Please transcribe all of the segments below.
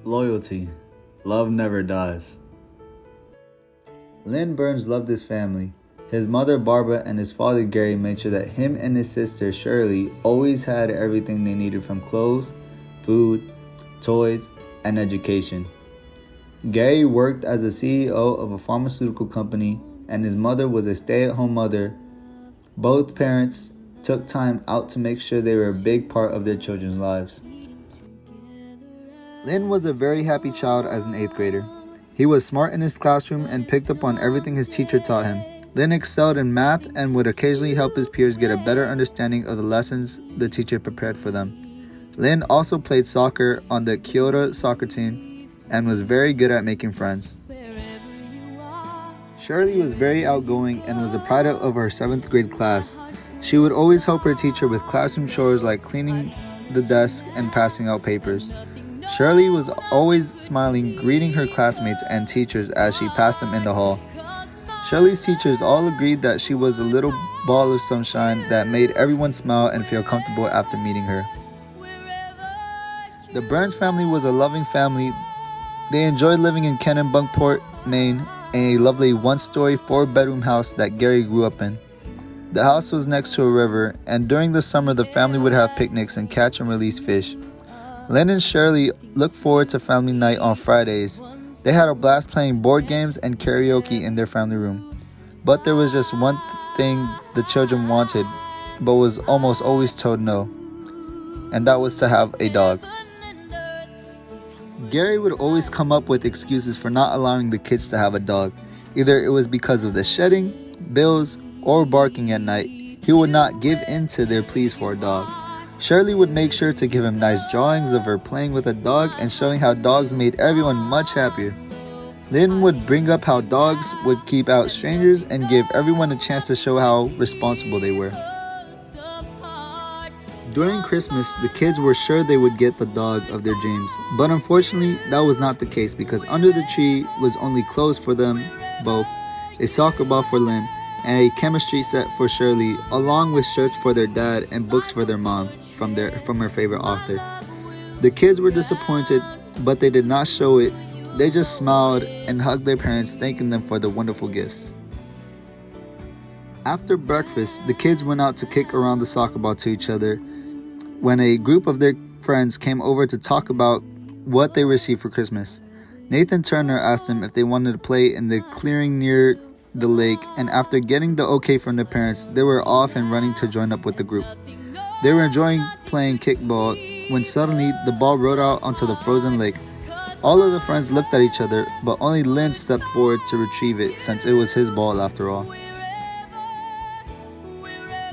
Loyalty. Love never dies. Lynn Burns loved his family. His mother Barbara and his father Gary made sure that him and his sister Shirley always had everything they needed, from clothes, food, toys, and education. Gary worked as a CEO of a pharmaceutical company, and his mother was a stay-at-home mother. Both parents took time out to make sure they were a big part of their children's lives. Lynn was a very happy child as an 8th grader. He was smart in his classroom and picked up on everything his teacher taught him. Lynn excelled in math and would occasionally help his peers get a better understanding of the lessons the teacher prepared for them. Lynn also played soccer on the Kyoto soccer team and was very good at making friends. Shirley was very outgoing and was the pride of her 7th grade class. She would always help her teacher with classroom chores like cleaning the desk and passing out papers. Shirley was always smiling, greeting her classmates and teachers as she passed them in the hall. Shirley's teachers all agreed that she was a little ball of sunshine that made everyone smile and feel comfortable after meeting her. The Burns family was a loving family. They enjoyed living in Kennebungport, Maine, in a lovely 1-story, 4-bedroom house that Gary grew up in. The house was next to a river, and during the summer the family would have picnics and catch and release fish. Lynn and Shirley looked forward to family night on Fridays. They had a blast playing board games and karaoke in their family room. But there was just one thing the children wanted, but was almost always told no, and that was to have a dog. Gary would always come up with excuses for not allowing the kids to have a dog. Either it was because of the shedding, bills, or barking at night. He would not give in to their pleas for a dog. Shirley would make sure to give him nice drawings of her playing with a dog and showing how dogs made everyone much happier. Lynn would bring up how dogs would keep out strangers and give everyone a chance to show how responsible they were. During Christmas, the kids were sure they would get the dog of their dreams, but unfortunately that was not the case, because under the tree was only clothes for them both, a soccer ball for Lynn, and a chemistry set for Shirley, along with shirts for their dad and books for their mom from her favorite author. The kids were disappointed, but they did not show it. They just smiled and hugged their parents, thanking them for the wonderful gifts. After breakfast, the kids went out to kick around the soccer ball to each other when a group of their friends came over to talk about what they received for Christmas. Nathan Turner asked them if they wanted to play in the clearing near the lake, and after getting the okay from their parents, they were off and running to join up with the group. They were enjoying playing kickball when suddenly the ball rolled out onto the frozen lake. All of the friends looked at each other, but only Lynn stepped forward to retrieve it, since it was his ball after all.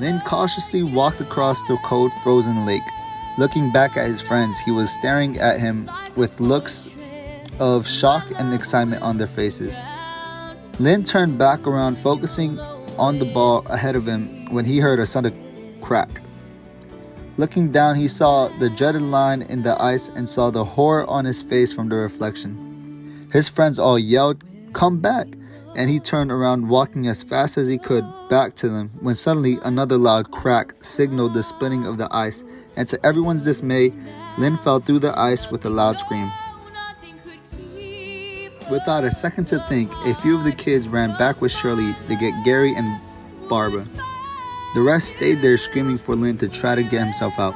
Lynn cautiously walked across the cold, frozen lake. Looking back at his friends, he was staring at him with looks of shock and excitement on their faces. Lynn turned back around, focusing on the ball ahead of him, when he heard a sudden crack. Looking down, he saw the dreaded line in the ice and saw the horror on his face from the reflection. His friends all yelled, "Come back!" and he turned around, walking as fast as he could back to them, when suddenly another loud crack signaled the splitting of the ice, and to everyone's dismay, Lynn fell through the ice with a loud scream. Without a second to think, a few of the kids ran back with Shirley to get Gary and Barbara. The rest stayed there screaming for Lynn to try to get himself out.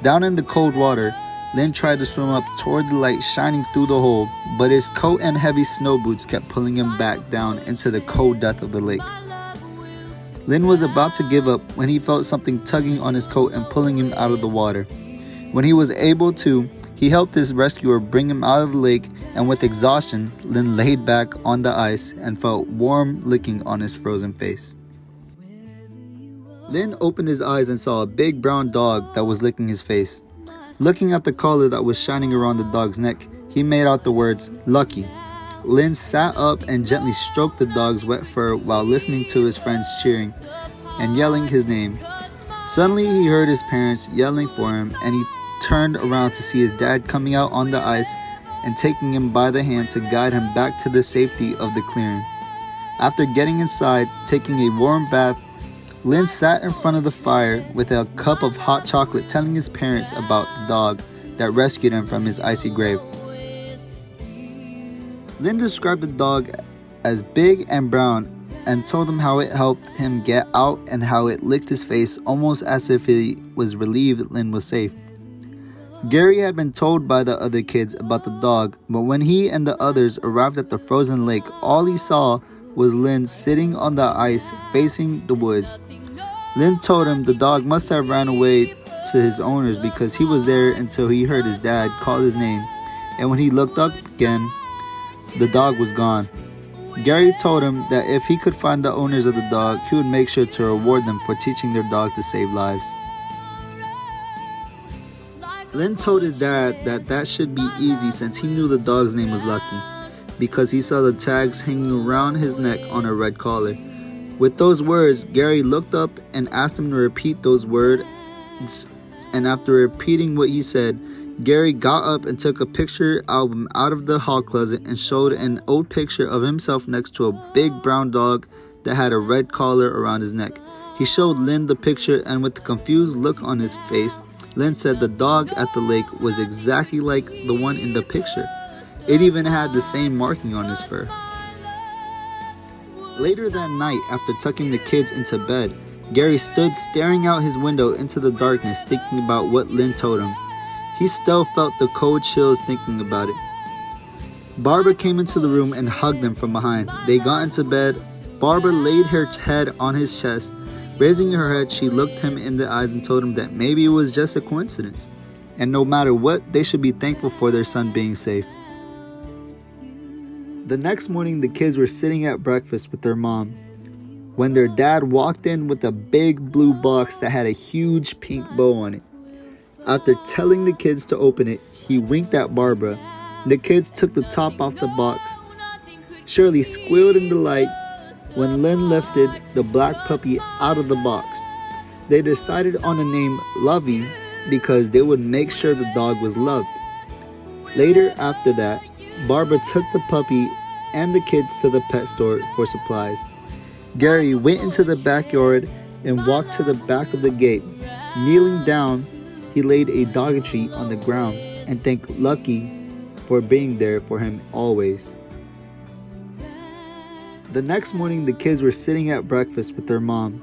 Down in the cold water, Lynn tried to swim up toward the light shining through the hole, but his coat and heavy snow boots kept pulling him back down into the cold depth of the lake. Lynn was about to give up when he felt something tugging on his coat and pulling him out of the water. When he was able to, he helped his rescuer bring him out of the lake, and with exhaustion, Lynn laid back on the ice and felt warm licking on his frozen face. Lynn opened his eyes and saw a big brown dog that was licking his face. Looking at the collar that was shining around the dog's neck, he made out the words, "Lucky." Lynn sat up and gently stroked the dog's wet fur while listening to his friends cheering and yelling his name. Suddenly he heard his parents yelling for him, and he turned around to see his dad coming out on the ice and taking him by the hand to guide him back to the safety of the clearing. After getting inside, taking a warm bath, Lynn sat in front of the fire with a cup of hot chocolate, telling his parents about the dog that rescued him from his icy grave. Lynn described the dog as big and brown and told him how it helped him get out and how it licked his face almost as if he was relieved Lynn was safe. Gary had been told by the other kids about the dog, but when he and the others arrived at the frozen lake, all he saw was Lynn sitting on the ice facing the woods. Lynn told him the dog must have ran away to his owners because he was there until he heard his dad call his name, and when he looked up again, the dog was gone. Gary told him that if he could find the owners of the dog, he would make sure to reward them for teaching their dog to save lives. Lynn told his dad that should be easy since he knew the dog's name was Lucky, because he saw the tags hanging around his neck on a red collar. With those words, Gary looked up and asked him to repeat those words, and after repeating what he said, Gary got up and took a picture album out of the hall closet and showed an old picture of himself next to a big brown dog that had a red collar around his neck. He showed Lynn the picture, and with a confused look on his face, Lynn said the dog at the lake was exactly like the one in the picture. It even had the same marking on his fur. Later that night, after tucking the kids into bed, Gary stood staring out his window into the darkness, thinking about what Lynn told him. He still felt the cold chills thinking about it. Barbara came into the room and hugged him from behind. They got into bed. Barbara laid her head on his chest. Raising her head, she looked him in the eyes and told him that maybe it was just a coincidence, and no matter what, they should be thankful for their son being safe. The next morning, the kids were sitting at breakfast with their mom when their dad walked in with a big blue box that had a huge pink bow on it. After telling the kids to open it, he winked at Barbara. The kids took the top off the box. Shirley squealed in delight when Lynn lifted the black puppy out of the box. They decided on the name Lovey because they would make sure the dog was loved. Later after that, Barbara took the puppy and the kids to the pet store for supplies. Gary went into the backyard and walked to the back of the gate. Kneeling down, he laid a dog treat on the ground and thanked Lucky for being there for him always. The next morning, the kids were sitting at breakfast with their mom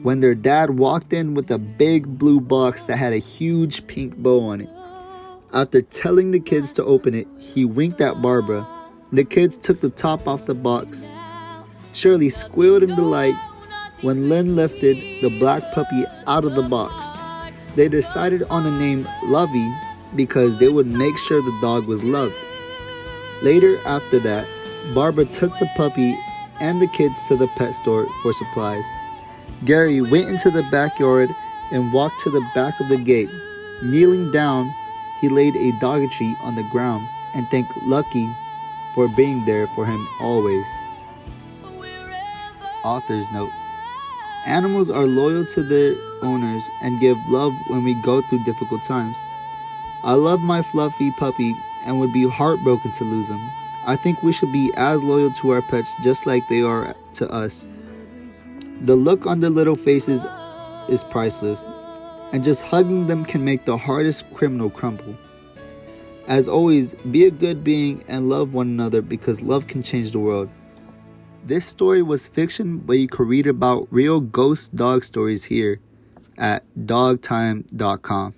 when their dad walked in with a big blue box that had a huge pink bow on it. After telling the kids to open it, he winked at Barbara. The kids took the top off the box. Shirley squealed in delight when Lynn lifted the black puppy out of the box. They decided on the name Lovey because they would make sure the dog was loved. Later after that, Barbara took the puppy and the kids to the pet store for supplies. Gary went into the backyard and walked to the back of the gate. Kneeling down, he laid a dog treat on the ground and thanked Lucky for being there for him always. Author's note: animals are loyal to their owners and give love when we go through difficult times. I love my fluffy puppy and would be heartbroken to lose him. I think we should be as loyal to our pets just like they are to us. The look on their little faces is priceless, and just hugging them can make the hardest criminal crumble. As always, be a good being and love one another because love can change the world. This story was fiction, but you could read about real ghost dog stories here at dogtime.com.